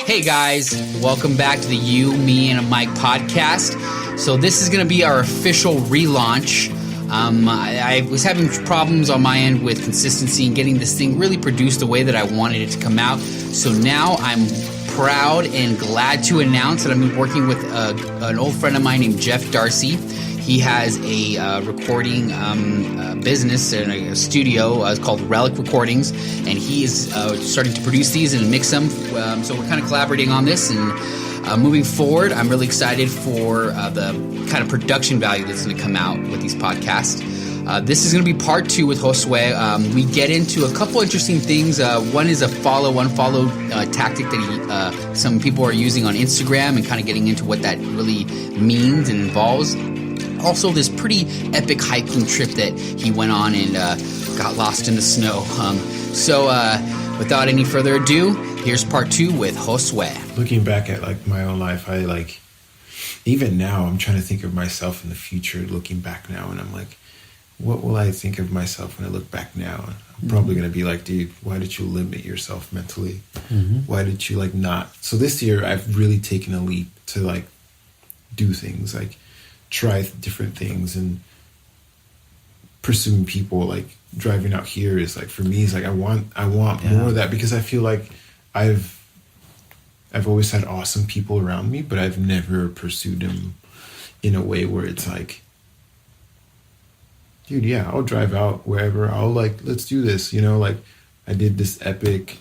Hey guys, welcome back to the You, Me, and a Mike podcast. So this is going to be our official relaunch. I was having problems on my end with consistency and getting this thing really produced the way that I wanted it to come out. So now I'm proud and glad to announce that I'm working with an old friend of mine named Jeff Darcy. He has a recording business and a studio called Relic Recordings, and he is starting to produce these and mix them. So we're kind of collaborating on this, and moving forward, I'm really excited for the kind of production value that's going to come out with these podcasts. This is going to be part 2 with Josué. We get into a couple interesting things. One is a follow-unfollow tactic that some people are using on Instagram, and kind of getting into what that really means and involves. Also, this pretty epic hiking trip that he went on and got lost in the snow. So without any further ado, here's part 2 with Josué. Looking back at like my own life, even now I'm trying to think of myself in the future, looking back now, and I'm like, what will I think of myself when I look back now? I'm probably going to be like, dude, why did you limit yourself mentally? Why did you not? So this year I've really taken a leap to do things, try different things, and pursuing people. Driving out here is for me is I want more of that, because I feel like I've always had awesome people around me, but I've never pursued them in a way where it's dude, yeah, I'll drive out wherever. I'll let's do this, I did this epic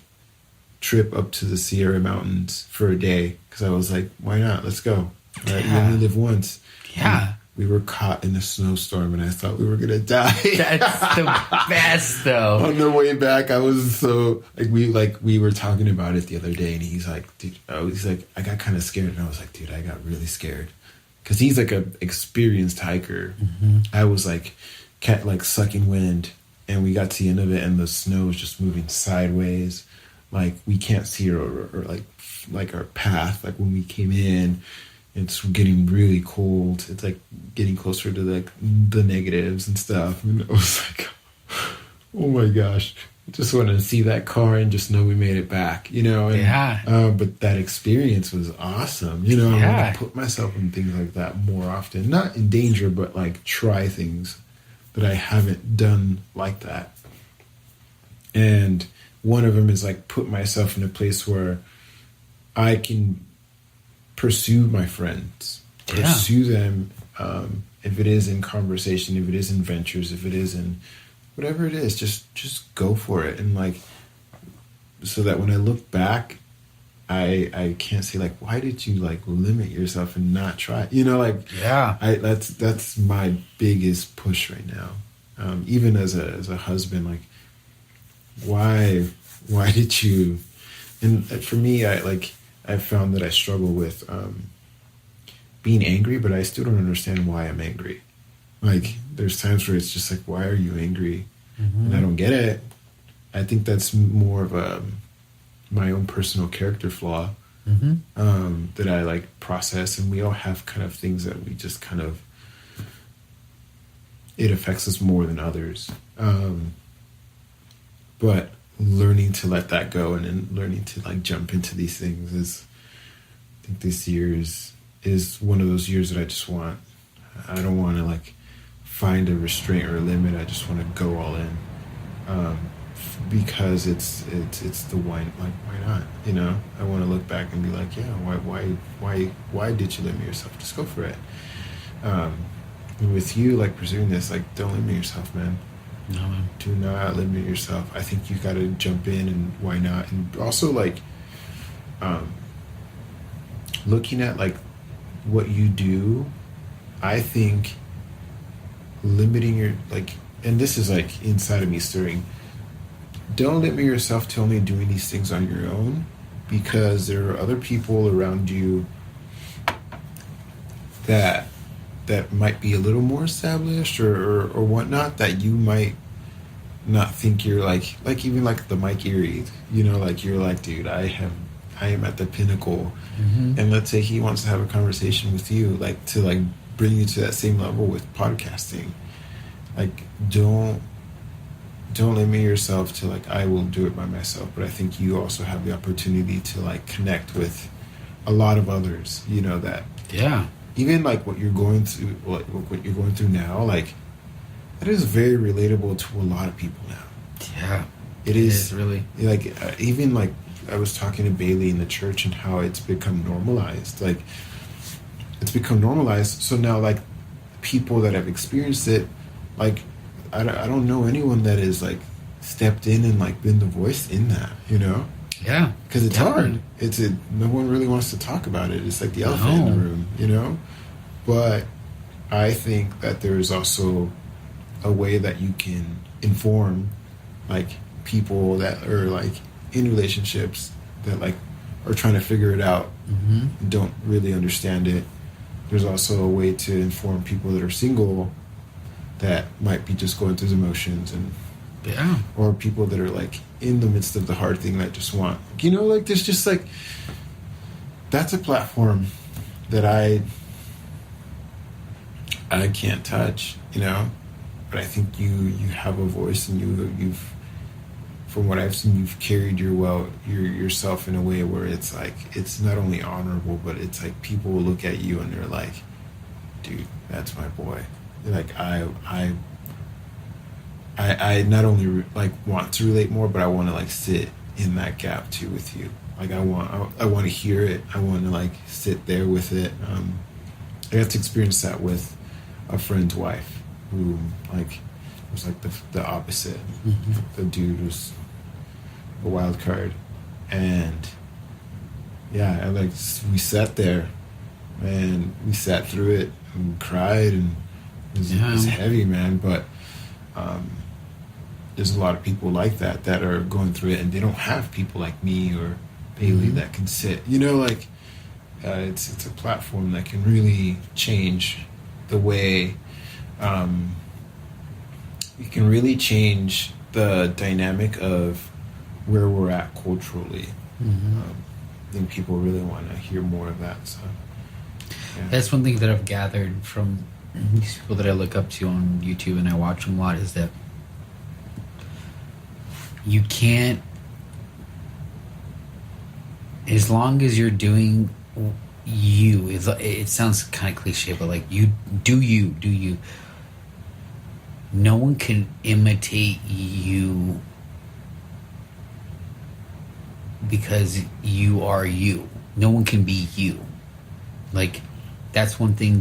trip up to the Sierra Mountains for a day because I was like, why not? Let's go. Right? You only live once. Yeah. And we were caught in a snowstorm, and I thought we were gonna die. That's the best, though. On the way back, I was so we were talking about it the other day, and he's like, dude, I got kind of scared, and I was like, dude, I got really scared, because he's a experienced hiker. I was sucking wind, and we got to the end of it, and the snow was just moving sideways, we can't see or our path. When we came in, it's getting really cold. It's getting closer to the negatives and stuff. And I was like, oh my gosh, I just wanted to see that car and just know we made it back, And, but that experience was awesome, I want to put myself in things like that more often. Not in danger, but try things that I haven't done like that. And one of them is put myself in a place where I can pursue my friends, pursue them, if it is in conversation, if it is in ventures, if it is in whatever it is, just go for it. And so that when I look back, I can't say why did you limit yourself and not try? That's my biggest push right now. Even as a husband, why did you? And for me, I found that I struggle with being angry, but I still don't understand why I'm angry. There's times where it's just why are you angry? And I don't get it. I think that's more of my own personal character flaw that I process, and we all have kind of things that we just kind of, it affects us more than others. But learning to let that go, and then learning to jump into these things is, I think this year is one of those years that I don't want to find a restraint or a limit. I just want to go all in, because it's the why not? I want to look back and be why did you limit yourself? Just go for it. And with you pursuing this, don't limit yourself, man. No, man. Do not limit yourself. I think you got to jump in, and why not? And also looking at what you do, I think limiting your and this is inside of me stirring. Don't limit yourself to only doing these things on your own, because there are other people around you that might be a little more established or whatnot, that you might not think you're even the Mike Erie, you're dude, I am at the pinnacle. And let's say he wants to have a conversation with you, to bring you to that same level with podcasting. Don't don't limit yourself to like, I will do it by myself, but I think you also have the opportunity to like connect with a lot of others, you know, that even like what you're going through, what you're going through now, like that is very relatable to a lot of people now. Yeah, it is really like even like I was talking to Bailey in the church and how it's become normalized. Like it's become normalized. So now like people that have experienced it, like I don't know anyone that is like stepped in and like been the voice in that, you know? Yeah, because it's hard. No one really wants to talk about it. It's like the elephant in the room, you know. But I think that there's also a way that you can inform like people that are like in relationships that like are trying to figure it out and don't really understand it. There's also a way to inform people that are single that might be just going through the emotions, and or people that are like in the midst of the hard thing that just want, you know, like there's just like, that's a platform that I can't touch, you know, but I think you have a voice, and you've from what I've seen, you've carried yourself in a way where it's like, it's not only honorable, but it's like people will look at you and they're like, dude, that's my boy. They're like, I not only like want to relate more, but I want to like sit in that gap too with you. Like I want to hear it. I want to like sit there with it. I got to experience that with a friend's wife who like was like the opposite. The dude was a wild card, and yeah, like we sat there and we sat through it and cried, and it was heavy, man. But there's a lot of people like that are going through it, and they don't have people like me or Bailey that can sit, you know, like it's a platform that can really change the way it can really change the dynamic of where we're at culturally. I think people really want to hear more of that. So yeah. That's one thing that I've gathered from these people that I look up to on YouTube and I watch them a lot, is that you can't, as long as you're doing you, it sounds kind of cliche, but like you do you, no one can imitate you because you are you. No one can be you. Like that's one thing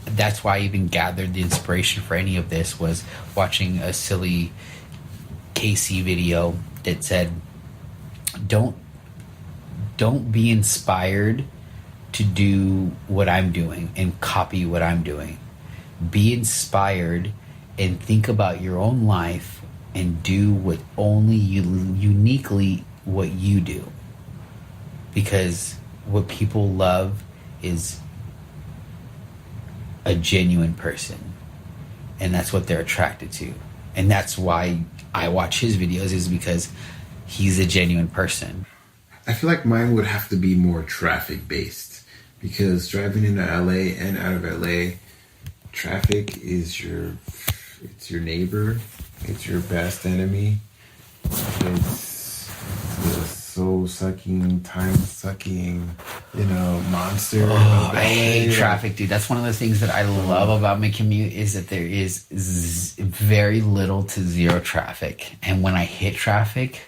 that's why I even gathered the inspiration for any of this, was watching a silly KC video that said, don't be inspired to do what I'm doing and copy what I'm doing. Be inspired and think about your own life and do what only uniquely what you do. Because what people love is a genuine person, and that's what they're attracted to. And that's why I watch his videos, is because he's a genuine person. I feel like mine would have to be more traffic based, because driving into LA and out of LA, traffic is it's your neighbor, it's your best enemy. It's the soul sucking, time sucking, you know, monster. Oh, I hate traffic, dude. That's one of the things that I love about my commute, is that there is very little to zero traffic. And when I hit traffic,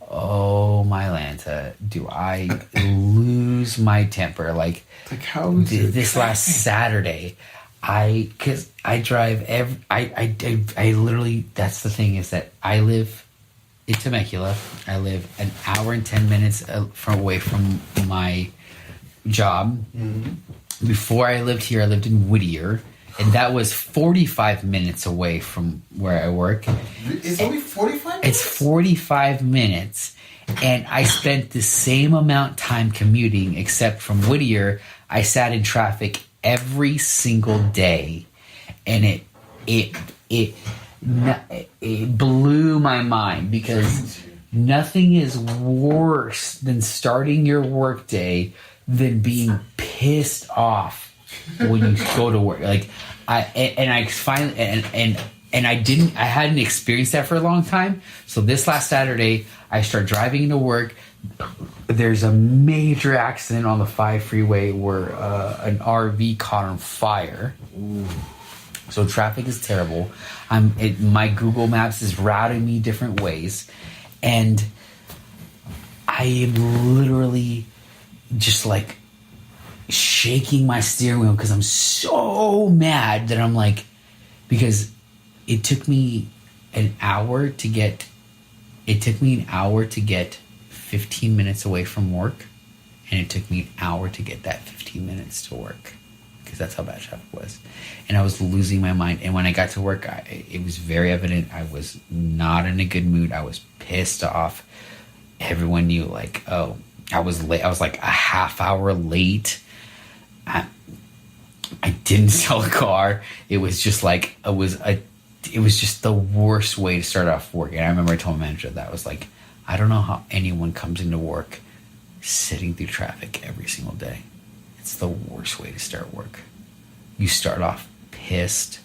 oh my Lanta, do I lose my temper. Like how is this last Saturday, because I drive I literally, that's the thing, is that I live in Temecula. I live an hour and 10 minutes away from my job. Before I lived here, I lived in Whittier, and that was 45 minutes away from where I work. It's only 45 minutes? It's 45 minutes, and I spent the same amount of time commuting, except from Whittier, I sat in traffic every single day, and it blew my mind, because nothing is worse than starting your workday than being pissed off when you go to work. Like I finally And I hadn't experienced that for a long time. So this last Saturday, I start driving into work. There's a major accident on the 5 freeway where an RV caught on fire. Ooh. So traffic is terrible. My Google Maps is routing me different ways. And I am literally just like shaking my steering wheel because I'm so mad that I'm like, because it took me an hour to get 15 minutes away from work, and it took me an hour to get that 15 minutes to work because that's how bad traffic was. And I was losing my mind. And when I got to work, it was very evident I was not in a good mood. I was pissed off. Everyone knew, like, oh, I was late. I was like a half hour late. I didn't sell a car. It was just like it was just the worst way to start off work. And I remember I told my manager that. I was like, I don't know how anyone comes into work sitting through traffic every single day. It's the worst way to start work. You start off pissed,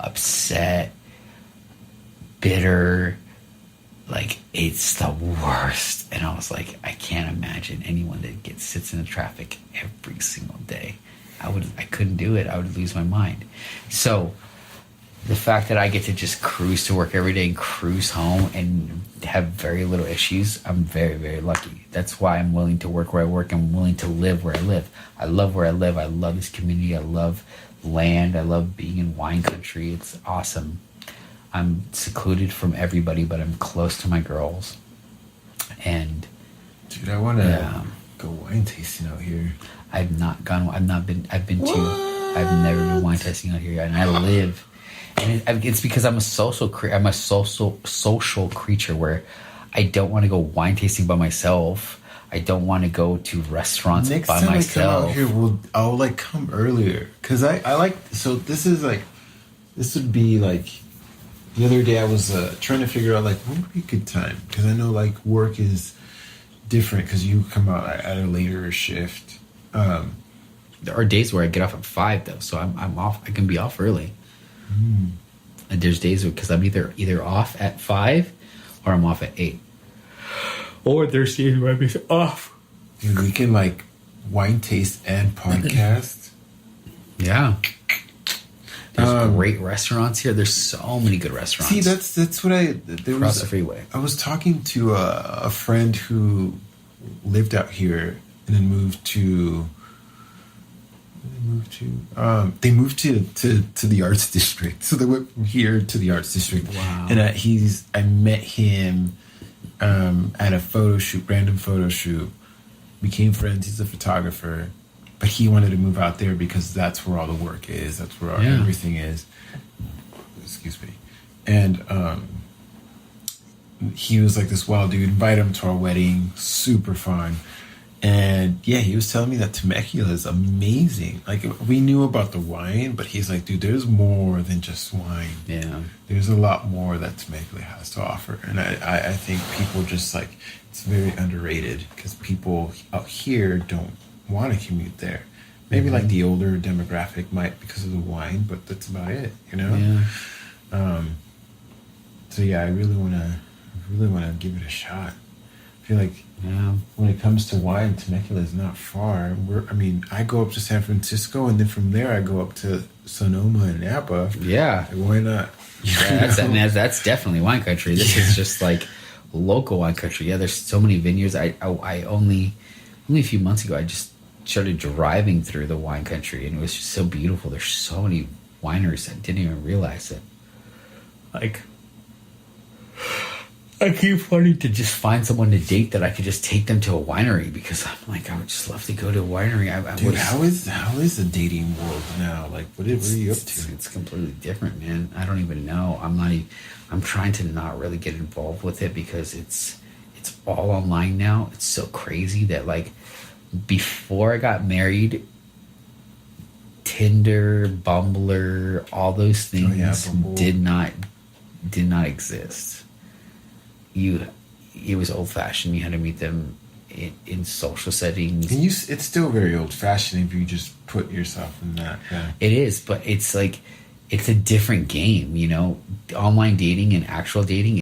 upset, bitter. Like, it's the worst. And I was like, I can't imagine anyone that sits in the traffic every single day. I couldn't do it. I would lose my mind. So the fact that I get to just cruise to work every day and cruise home and have very little issues, I'm very, very lucky. That's why I'm willing to work where I work. I'm willing to live where I live. I love where I live. I love this community. I love land. I love being in wine country. It's awesome. I'm secluded from everybody, but I'm close to my girls. And dude, I want to go wine tasting out here. I've never been wine tasting out here, and I live. And it's because I'm a social creature where I don't want to go wine tasting by myself. I don't want to go to restaurants by myself. Next time I come out here, I'll like come earlier because I like. So this would be like the other day. I was trying to figure out like what would be a good time because I know like work is different because you come out at a later shift. There are days where I get off at 5 though, so I'm off. I can be off early. And there's days because I'm either off at 5 or I'm off at 8. Or there's days where I'm off. Dude, we can like wine taste and podcast. Yeah. There's great restaurants here. There's so many good restaurants. See, that's what across the freeway. I was talking to a friend who lived out here and then moved to. They moved to the arts district. So they went from here to the arts district. Wow. And I met him at a random photo shoot. Became friends. He's a photographer, but he wanted to move out there because that's where all the work is. That's where everything is. Excuse me. And he was like this wild dude. Invite him to our wedding. Super fun. And yeah, he was telling me that Temecula is amazing. Like, we knew about the wine, but he's like, dude, there's more than just wine. Yeah. There's a lot more that Temecula has to offer. And I think people just like, it's very underrated because people out here don't want to commute there. Maybe like the older demographic might because of the wine, but that's about it, you know? Yeah. So yeah, I really want to give it a shot. I feel like when it comes to wine, Temecula is not far. I go up to San Francisco, and then from there I go up to Sonoma and Napa. Yeah. Why not? Yeah, that's definitely wine country. This is just like local wine country. Yeah, there's so many vineyards. I only a few months ago, I just started driving through the wine country, and it was just so beautiful. There's so many wineries. I didn't even realize it. Like, I keep wanting to just find someone to date that I could just take them to a winery because I'm like, I would just love to go to a winery. Dude, how is the dating world now? Like, what are you up to? It's completely different, man. I don't even know. I'm trying to not really get involved with it because it's all online now. It's so crazy that like before I got married, Tinder, Bumbler, all those things did not exist. It was old fashioned. You had to meet them in social settings. And it's still very old fashioned if you just put yourself in that. Yeah. It is, but it's like it's a different game, you know, online dating and actual dating